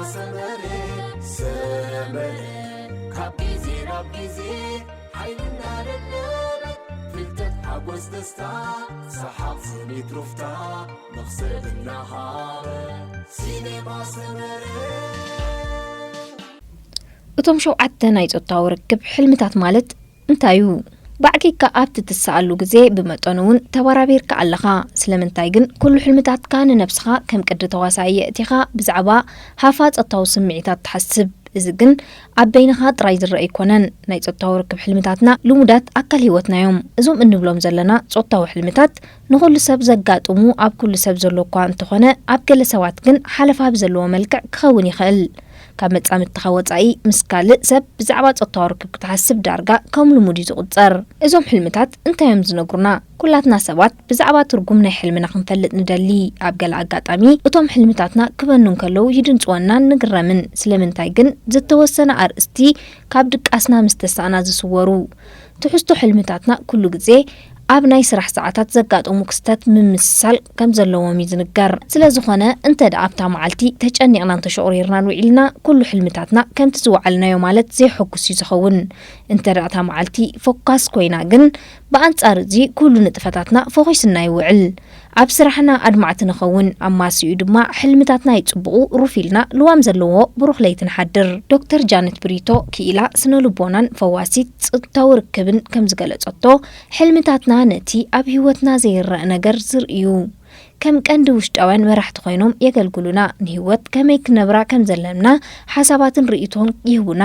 سمر كابيزي رابيزي حيلنا للنار فلتت حبوز دستا سحاب سنيت رفتا نخسر النهار سينما سمر እቶም ሸውዓተ ናይ ጾታው ርክብ ሕልምታት ማለት እንታዩ ባዕኪካ ኣብት ትሰአሉ ግዜ ብመጠኑን ተባራቢርካ ኣለኻ ስለምንታይ ግን ኩሉ ሕልምታትካ ንነፍስኻ ከም ቅዲ ተዋሳኢ እቲኻ ብዛዕባ ሃፋ ጾታው ስምዒታት ተሐስብ እዚ ግን ኣበይንኻ ጥራይ ዝረአ ይኮነን ናይ ጾታው ርክብ ሕልምታትና ልሙዳት ኣካል ህይወትናዮም እዞም እንብሎም ዘለና ጾታው ሕልምታት ንኹሉ ሰብ ዘጋጥሙ ኣብ ኩሉ ሰብ ዘለኳ እንትኾነ ኣብ ገለ ሰባት ግን ሓለፋ ብዘለዎ መልክዕ ክኸውን ይኽእል ካብ መጻምትኻ ወጻኢ ምስካልእ ሰብ ብዛዕባ ጾታው ርክብ ክትሓስብ ዳርጋ ከም ልሙድ ዝቁጸር እዞም ሕልምታት እንታዮም ዝነግሩና ኩላትና ሰባት ብዛዕባ ትርጉም ናይ ሕልምና ክንፈልጥ ንደሊ ኣብ ገለ ኣጋጣሚ እቶም ሕልምታትና ክበኑን ከለው ይድንጽወናን ንግረምን ስለምንታይ ግን ዝተወሰነ ኣርእስቲ ካብ ድቃስና ምስተሳእና ዝስወሩ ትሕዝቶ ሕልምታትና ኩሉ ግዜ ኣብ ናይ ስራሕ ሰዓታት ዘጋጥሙ ክስተት ምምሳል ከም ዘለዎም ይዝንገር ስለዝኾነ እንተ ደኣብታ መዓልቲ ተጨኒቕና ተሸቑሪርና ውዒልና ኩሉ ሕልምታትና ከምቲ ዝወዓልናዮ ማለት ዘይሐጉስ ይዝኸውን እንተ ደኣታ መዓልቲ ፎካስ ኮይና ግን በኣንጻር እዚ ኩሉ ንጥፈታትና ፎኩስና ይውዕል ኣብ ስራሕና ኣድማዕቲ ንኸውን ኣብ ማስኡ ድማ ሕልምታትና ይጽብቑ ሩፊልና ልዋም ዘለዎ ብሩኽ ለይትን ሓድር ዶክተር ጃነት ብሪቶ ኪኢላ ስነልቦናን ፈዋሲት ጾታው ርክብን ከም ዝገለጸቶ ሕልምታትና ነቲ ኣብ ህይወትና ዘይረአ ነገር ዝርእዩ ከም ቀንዲ ውሽጣውያን መራሕቲ ኮይኖም የገልግሉና ንህይወት ከመይ ክነብራ ከም ዘለምና ሓሳባትን ርእይቶን ይህቡና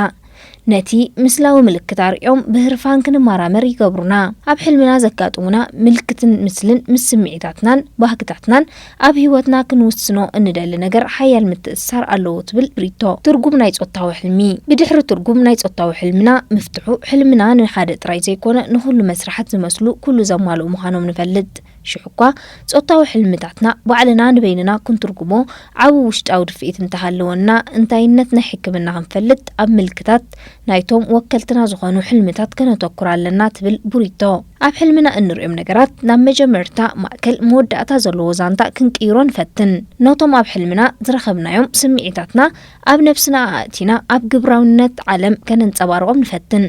ነቲ ምስላዊ ምልክት ኣርዮም ብህርፋን ክንማራመር ይገብሩና ኣብ ሕልምና ዘጋጥሙና ምልክትን ምስልን ምስ ስምዒታትናን ባህግታትናን ኣብ ህይወትና ክንውስኖ እንደሊ ነገር ሓያል ምትእስሳር ኣለዎ ትብል ብሪቶ ትርጉም ናይ ጾታዊ ሕልሚ ብድሕሪ ትርጉም ናይ ጾታዊ ሕልምና ምፍትሑ ሕልምና ንሓደ ጥራይ ዘይኮነ ንኹሉ መስራሓት ዝመስሉ ኩሉ ዘማልኡ ምዃኖም ንፈልጥ ሽሕኳ ጾታዊ ሕልምታትና ባዕልና ንበይንና ክንትርጉሞ ዓብ ውሽጣዊ ድፍኢት እንተሃለወና እንታይነት ናይ ሕክምና ክንፈልጥ ኣብ ምልክታት ናይቶም ወከልትና ዝኾኑ ሕልምታት ከነተኩር ኣለና ትብል ብሪቶ ኣብ ሕልምና እንርእዮም ነገራት ናብ መጀመርታ ማእከል መወዳእታ ዘለዎ ዛንታ ክንቅይሮ ንፈትን ነቶም ኣብ ሕልምና ዝረኸብናዮም ስምዒታትና ኣብ ነፍስና ኣእቲና ኣብ ግብራውነት ዓለም ከነንጸባርቆም ንፈትን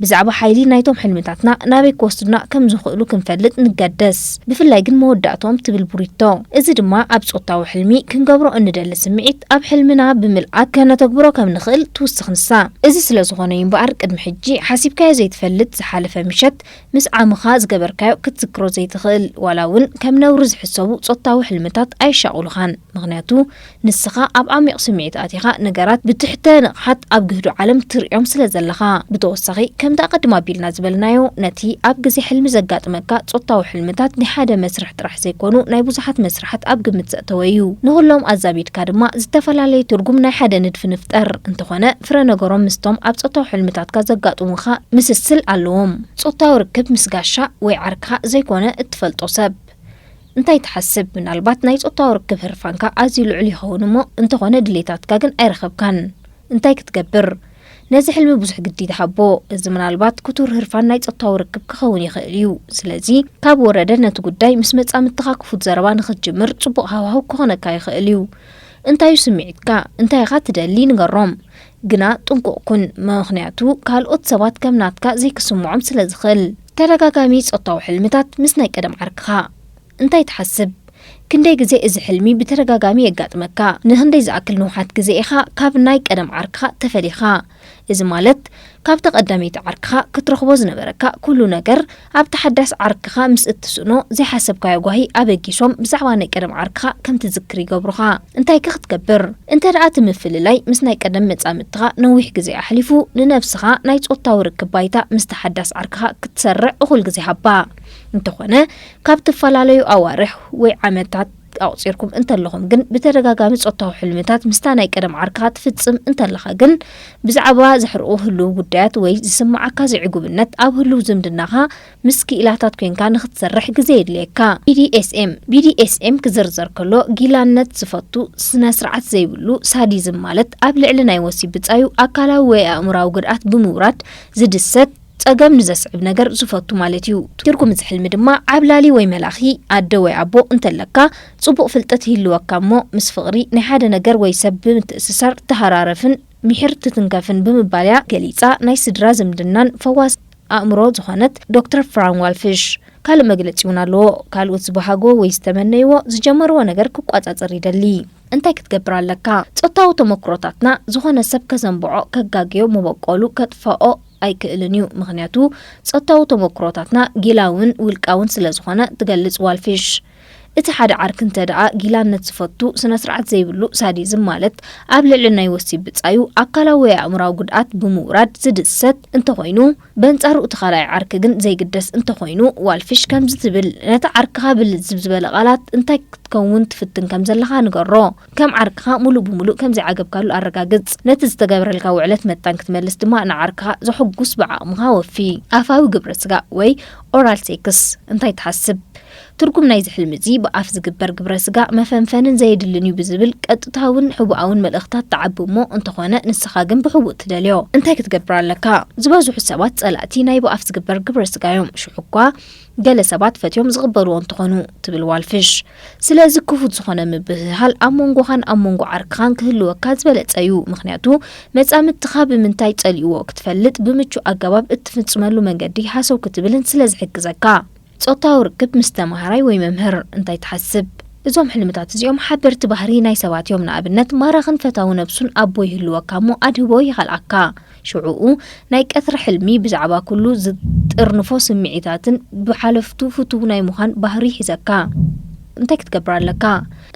ብዛዕባ ሓይሊ ናይቶም ሕልምታትና ናበይ ክወስዱና ከም ዝኽእሉ ክንፈልጥ ንገደስ ብፍላይ ግን መወዳእቶም ትብል ብሪቶ እዚ ድማ ኣብ ጾታዊ ሕልሚ ክንገብሮ እንደሊ ስምዒት ኣብ ሕልምና ብምልኣት ከነተግብሮ ከም ንኽእል ትውስኽ ንሳ እዚ ስለዝኾነ እምበኣር ቅድሚ ሕጂ ሓሲብካዮ ዘይትፈልጥ ዝሓለፈ ምሸት ምስ ዓምኻ ዝገበርካዮ ክትዝክሮ ዘይትኽእል ዋላ እውን ከም ነውሪ ዝሕሰቡ ጾታዊ ሕልምታት ኣይሻቑሉኻን ምኽንያቱ ንስኻ ኣብ ዓሚቕ ስምዒት ኣቲኻ ነገራት ብትሕተ ንቕሓት ኣብ ግህዱ ዓለም ትርእዮም ስለ ዘለኻ ብተወሳኺ ከምታ ቀድማ ቢልና ዝበልናዮ ነቲ ኣብ ግዜ ሕልሚ ዘጋጥመካ ጾታዊ ሕልምታት ንሓደ መስርሕ ጥራሕ ዘይኮኑ ናይ ብዙሓት መስርሓት ኣብ ግምት ዘእተወዩ ንኹሎም ኣዛቢድካ ድማ ዝተፈላለዩ ትርጉም ናይ ሓደ ንድፊ ንፍጠር እንተኾነ ፍረ ነገሮም ምስቶም ኣብ ጾታዊ ሕልምታትካ ዘጋጥሙኻ ምስስል ኣለዎም ጾታዊ ርክብ ምስ ጋሻ ወይ ዓርካ ዘይኮነ እትፈልጦ ሰብ እንታይ ትሓስብ ምናልባት ናይ ጾታዊ ርክብ ህርፋንካ ኣዝዩ ልዑል ይኸውን እሞ እንተኾነ ድሌታትካ ግን ኣይረኸብካን እንታይ ክትገብር ነዚ ሕልሚ ብዙሕ ግዲ ተሓቦ እዚ ምናልባት ኩቱር ህርፋን ናይ ጾታዊ ርክብ ክኸውን ይኽእል እዩ ስለዚ ካብ ወረደ ነቲ ጉዳይ ምስ መጻምትኻ ክፉት ዘረባ ንኽትጅምር ጽቡቕ ሃዋህው ክኾነካ ይኽእል እዩ እንታይ ስምዒትካ እንታይ ኢኻ ትደሊ ንገሮም ግና ጥንቁቕ ኩን ምኽንያቱ ካልኦት ሰባት ከም ናትካ ዘይክስምዖም ስለ ዝኽእል ተደጋጋሚ ጾታዊ ሕልምታት ምስ ናይ ቀደም ዓርክኻ እንታይ ትሓስብ ክንደይ ግዜ እዚ ሕልሚ ብተደጋጋሚ የጋጥመካ ንክንደይ ዝኣክል ንውሓት ግዜ ኢኻ ካብ ናይ ቀደም ዓርክኻ ተፈሊኻ እዚ ማለት ካብ ተቐዳሚት ዓርክኻ ክትረኽቦ ዝነበረካ ኩሉ ነገር ኣብ ተሓዳስ ዓርክኻ ምስ እትስእኖ ዘይሓሰብካዮ ጓሂ ኣበጊሶም ብዛዕባ ናይ ቀደም ዓርክኻ ከም ትዝክር ይገብሩኻ እንታይ ክትገብር እንተ ደኣ ትምፍልላይ ምስ ናይ ቀደም መጻምትኻ ነዊሕ ግዜ ኣሕሊፉ ንነፍስኻ ናይ ጾታዊ ርክብ ባይታ ምስ ተሓዳስ ዓርክኻ ክትሰርዕ እኹል ግዜ ሃባ እንተኾነ ካብ ተፈላለዩ ኣዋርሕ ወይ ዓመታት ኣውፂርኩም እንተለኹም ግን ብተደጋጋሚ ጾታዊ ሕልምታት ምስታ ናይ ቀደም ዓርክኻ ትፍጽም እንተለኻ ግን ብዛዕባ ዝሕርኡ ህልው ጉዳያት ወይ ዝስማዓካ ዘይዕጉብነት ኣብ ህልው ዝምድናኻ ምስ ክኢላታት ኮንካ ንኽትሰርሕ ግዜ የድልየካ BDSM ክዝርዘር ከሎ ጊላነት ዝፈቱ ስነ ስርዓት ዘይብሉ ሳዲዝም ማለት ኣብ ልዕሊ ናይ ወሲብ ብጻዩ ኣካላዊ ወይ ኣእምራዊ ጉድኣት ብምውራድ ዝድሰት ጸገም ንዘስዕብ ነገር ዝፈቱ ማለት እዩ ትርጉም ዝሕልሚ ድማ ዓብላሊ ወይ መላኺ ኣደ ወይ ኣቦ እንተለካ ጽቡቕ ፍልጠት ይህልወካ እሞ ምስ ፍቕሪ ናይ ሓደ ነገር ወይ ሰብ ብምትእስሳር ተሃራረፍን ምሕር ትትንከፍን ብምባልያ ገሊጻ ናይ ስድራ ዝምድናን ፈዋስ ኣእምሮ ዝኾነት ዶክተር ፍራን ዋልፊሽ ካልእ መግለጺ እውን ኣለዎ ካልኦት ዝበሃጎ ወይ ዝተመነይዎ ዝጀመርዎ ነገር ክቋጻጸር ይደሊ እንታይ ክትገብር ኣለካ ጾታዊ ተመክሮታትና ዝኾነ ሰብ ከዘንብዖ ከጋግዮ መበቆሉ ከጥፍኦ ኣይክእልን እዩ ምክንያቱ ጾታዊ ተመክሮታትና ጊላውን ውልቃውን ስለዝኾነ ትገልጽ ዋልፊሽ እቲ ሓደ ዓርክ እንተደኣ ጊላነት ዝፈቱ ስነ ስርዓት ዘይብሉ ሳዲዝም ማለት ኣብ ልዕሊ ናይ ወሲብ ብጻዩ ኣካላዊ ወይ ኣእምራዊ ጉድኣት ብምውራድ ዝድሰት እንተኾይኑ በንጻሩ እቲ ካልኣይ ዓርክ ግን ዘይግደስ እንተኾይኑ ዋልፊሽ ከምዚ ትብል ነቲ ዓርክኻ ብልዝብ ዝበለ ቃላት እንታይ ክትከውን ትፍትን ከም ዘለኻ ንገሮ ከም ዓርክኻ ሙሉእ ብምሉእ ከም ዘይዓገብካሉ ኣረጋግጽ ነቲ ዝተገበረልካ ውዕለት መጣን ክትመልስ ድማ ንዓርክኻ ዘሐጉስ ብዓቕምኻ ወፊ ኣፋዊ ግብረ ስጋ ወይ ኦራል ሴክስ እንታይ ትሓስብ ትርጉም ናይ ዝሕልም እዚ ብኣፍ ዝግበር ግብረ ስጋ መፈንፈንን ዘይድልን እዩ ብዝብል ቀጥታውን ሕቡኣውን መልእኽታት ተዓቢ እሞ እንተኾነ ንስኻ ግን ብሕቡእ ትደልዮ እንታይ ክትገብር ኣለካ ዝበዝሑ ሰባት ጸላእቲ ናይ ብኣፍ ዝግበር ግብረ ስጋ እዮም ሽዑ እኳ ገለ ሰባት ፈትዮም ዝቕበልዎ እንትኾኑ ትብል ዋልፊሽ ስለዚ ክፉት ዝኾነ ምብህሃል ኣብ መንጎኻን ኣብ መንጎ ዓርክኻን ክህልወካ ዝበለጸ እዩ ምክንያቱ መጻምትኻ ብምንታይ ጸሊእዎ ክትፈልጥ ብምቹእ ኣገባብ እትፍጽመሉ መንገዲ ሓሰው ክትብልን ስለዝሕግዘካ ጾታዊ ርክብ ምስ ተማሃራይ ወይ መምህር እንታይ ትሓስብ እዞም ሕልምታት እዚኦም ሓበርቲ ባህሪ ናይ ሰባት እዮም ንኣብነት ማራኽን ፈታዊ ነብሱን ኣቦ ይህልወካ እሞ ኣድህቦ ይኻልኣካ ሽዑኡ ናይ ቀትሪ ሕልሚ ብዛዕባ ኩሉ ዝጥርንፎ ስምዒታትን ብሓለፍቱ ፍቱው ናይ ምዃን ባህሪ ሒዘካ እንታይ ክትገብር ኣለካ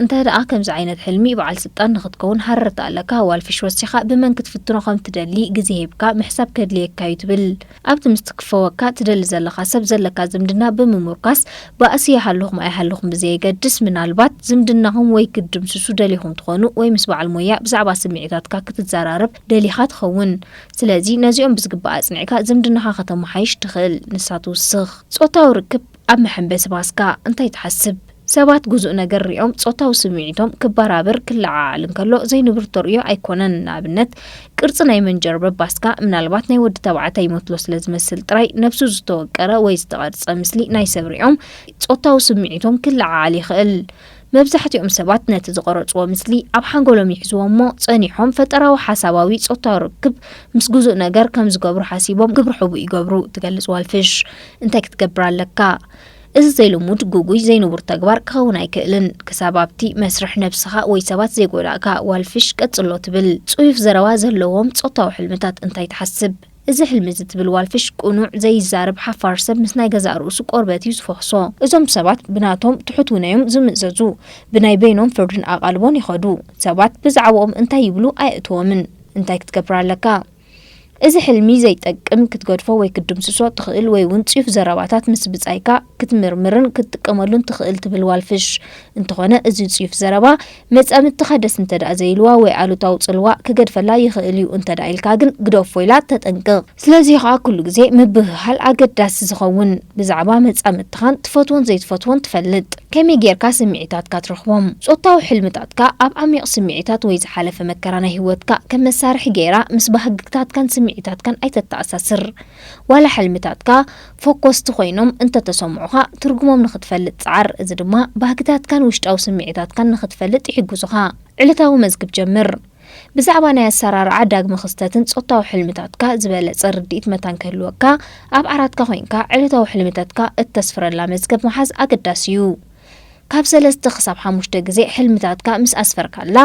እንታይ ደኣ ከምዚ ዓይነት ሕልሚ በዓል ስልጣን ንኽትከውን ሓረርታ ኣለካ ዋልፊሽ ወሲኻ ብመን ክትፍትኖ ከም ትደሊ ግዜ ሂብካ ምሕሳብ ከድልየካ እዩ ትብል ኣብቲ ምስ ትክፈወካ ትደሊ ዘለኻ ሰብ ዘለካ ዝምድና ብምምርካስ ባእሲ ይሃለኹም ኣይሃለኹም ብዘየገድስ ምናልባት ዝምድናኹም ወይ ክድምስሱ ደሊኹም ትኾኑ ወይ ምስ በዓል ሞያ ብዛዕባ ስምዒታትካ ክትዘራረብ ደሊኻ ትኸውን ስለዚ ነዚኦም ብዝግባእ ኣጽኒዕካ ዝምድናኻ ከተመሓይሽ ትኽእል ንሳት ውስኽ ጾታዊ ርክብ ኣብ መሐንበሲ ባስካ እንታይ ትሓስብ ሰባት ጉዙእ ነገር ሪኦም ጾታዊ ስምዒቶም ክበራበር ክለዓዓል እንከሎ ዘይንብር ተርእዮ ኣይኮነን ንኣብነት ቅርጽ ናይ መንጀር በባስካ ምናልባት ናይ ወዲ ተባዕታይ ይመስሎ ስለዝመስል ጥራይ ነፍሱ ዝተወቀረ ወይ ዝተቐርጸ ምስሊ ናይ ሰብ ሪኦም ጾታዊ ስምዒቶም ክለዓዓል ይኽእል መብዛሕትኦም ሰባት ነቲ ዝቐረጽዎ ምስሊ ኣብ ሓንጎሎም ይሕዝዎ እሞ ጸኒሖም ፈጠራዊ ሓሳባዊ ጾታዊ ርክብ ምስ ጉዙእ ነገር ከም ዝገብሩ ሓሲቦም ግብሪ ሕቡእ ይገብሩ ትገልጽ ዋልፊሽ እንታይ ክትገብር ኣለካ እዚ ዘይልሙድ ጉጉይ ዘይንቡር ተግባር ክኸውን ኣይክእልን ክሳብ ኣብቲ መስርሕ ነብስኻ ወይ ሰባት ዘይጎዳእካ ዋልፊሽ ቀጽሎ ትብል ጽዩፍ ዘረባ ዘለዎም ጾታዊ ሕልምታት እንታይ ትሓስብ እዚ ሕልሚ እዚ ትብል ዋልፊሽ ቁኑዕ ዘይዛረብ ሓፋር ሰብ ምስ ናይ ገዛእ ርእሱ ቆርበት እዩ ዝፈኽሶ እዞም ሰባት ብናቶም ትሑት ውነዮም ዝምእዘዙ ብናይ በይኖም ፍርድን ኣቓልቦን ይኸዱ ሰባት ብዛዕባኦም እንታይ ይብሉ ኣይእትዎምን እንታይ ክትገብር ኣለካ እዚ ሕልሚ ዘይጠቅም ክትገድፎ ወይ ክትድምስሶ ትኽእል ወይ እውን ጽዩፍ ዘረባታት ምስ ብጻይካ ክትምርምርን ክትጥቀመሉን ትኽእል ትብል ዋልፊሽ እንተኾነ እዚ ጽዩፍ ዘረባ መጻምትኻ ደስ እንተደኣ ዘይልዋ ወይ ኣሉታዊ ጽልዋ ክገድፈላ ይኽእል እዩ እንተደኣ ኢልካ ግን ግደፎ ኢላ ተጠንቅቕ ስለዚ ከዓ ኩሉ ግዜ ምብህሃል ኣገዳሲ ዝኸውን ብዛዕባ መጻምትኻን ትፈትዎን ዘይትፈትዎን ትፈልጥ ከመይ ጌርካ ስምዒታትካ ትረኽቦም ጾታዊ ሕልምታትካ ኣብ ዓሚቕ ስምዒታት ወይ ዝሓለፈ መከራ ናይ ህይወትካ ከም መሳርሒ ገይራ ምስ ባህግታትካን ስምዒታትካን ኣይተተኣሳስር ዋላ ሕልምታትካ ፎከስቲ ኮይኖም እንተተሰምዑኻ ትርጉሞም ንኽትፈልጥ ጻዕር እዚ ድማ ባህግታትካን ውሽጣዊ ስምዒታትካን ንኽትፈልጥ ይሕግዙኻ ዕለታዊ መዝግብ ጀምር ብዛዕባ ናይ ኣሰራርዓ ዳግመ ክስተትን ጾታዊ ሕልምታትካ ዝበለጸ ርድኢት መታን ክህልወካ ኣብ ዓራትካ ኮይንካ ዕለታዊ ሕልምታትካ እተስፍረላ መዝገብ መሓዝ ኣገዳሲ እዩ ካብ 3 ክሳብ 5 ግዜ ሕልምታትካ ምስ ኣስፈርካላ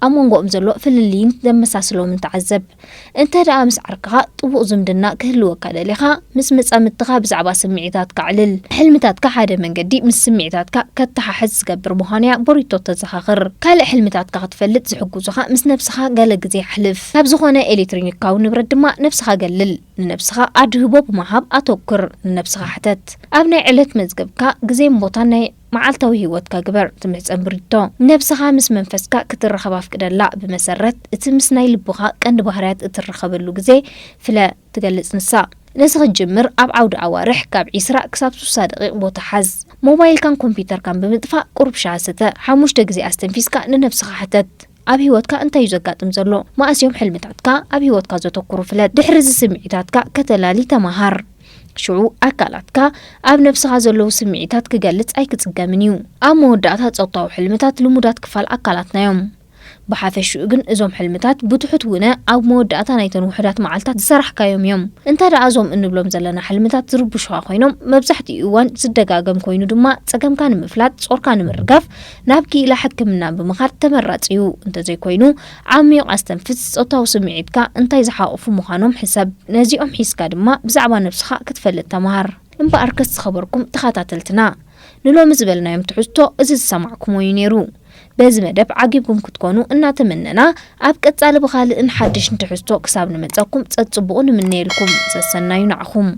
ኣብ መንጎኦም ዘሎ ፍልልይን ዘመሳስሎም ተዓዘብ እንተደኣ ምስ ዓርክኻ ጥቡቕ ዝምድና ክህልወካ ደሊኻ ምስ መጻምትኻ ብዛዕባ ስምዒታትካ ዕልል ሕልምታትካ ሓደ መንገዲ ምስ ስምዒታትካ ከተሓሕዝ ዝገብር ምዃንያ ቦሪቶ ተዘኻኽር ካልእ ሕልምታትካ ክትፈልጥ ዝሕግዙኻ ምስ ነብስኻ ገለ ግዜ ሕልፍ ካብ ዝኾነ ኤሌክትሮኒካዊ ንብረት ድማ ነብስኻ ገልል ንነብስኻ ኣድህቦ ብምሃብ ኣተኩር ንነብስኻ ሕተት ኣብ ናይ ዕለት መዝገብካ ግዜን ቦታን ናይ معالتو هيوت كجبر تمحسن بريتو نفسها مس منفسك كترخب أفكدلا بمسرت تمسناي لبخا كان بهارات ترخب اللوجزي فلا تجلس نساء نسخ الجمر أب عود عوارح كاب إسراء كسب صادق وتحز موبايل كان كمبيوتر كان بمدفع قرب شاسته حموش تجزي أستنفيسك لنفسها حتت ኣብ ህይወትካ እንታይ ዘጋጥም ዘሎ ማእስዮም ሕልምታትካ ኣብ ህይወትካ ዘተኩሩ ፍለጥ ድሕሪ ስምዒታትካ ከተላሊ ተማሃር ሽዑ ኣካላትካ ኣብ ነፍስኻ ዘለው ስምዒታት ክገልጽ ኣይክጽገምን እዩ ኣብ መወዳእታ ጸውታዊ ሕልምታት ልሙዳት ክፋል ኣካላትናዮም بحافشو ግን እዞም ሕልምታት ብትሑት ውነ ኣብ መወዳእታ ናይተን ውሕዳት መዓልታት ዝሰራሕካዮም እዮም እንተዳ ኣዞም እንብሎም ዘለና ሕልምታት ዝርብሹ ኮይኖም መብዛሕትኡ እዋን ዝደጋገም ኮይኑ ድማ ጸገምካ ንምፍላጥ ጾርካ ንምርጋፍ ናብ ኪላ ሕክምና ብምኻድ ተመራጺ እዩ እንተዘይ ኮይኑ ዓሚቕ ኣስተንፍስ ጾታው ስምዒትካ እንታይ ዝሓቆፉ ምዃኖም ሕሳብ ነዚኦም ሒስካ ድማ ብዛዕባ ነፍስኻ ክትፈልጥ ተማሃር እምበኣርከስ ዝኸበርኩም ተኸታተልትና ንሎም ዝበልናዮም ትሕዝቶ እዚ ዝሰማዕኩም ወይ ነይሩ በዚ መደብ ዓጊብኩም ክትኮኑ እናተመነና ኣብ ቀጻሊ በኻልእን ሓድሽ እንትሕዝቶ ክሳብ ንመጸኩም ጸጽቡኡ ንምንየልኩም ሰሰናዩ ንዓኹም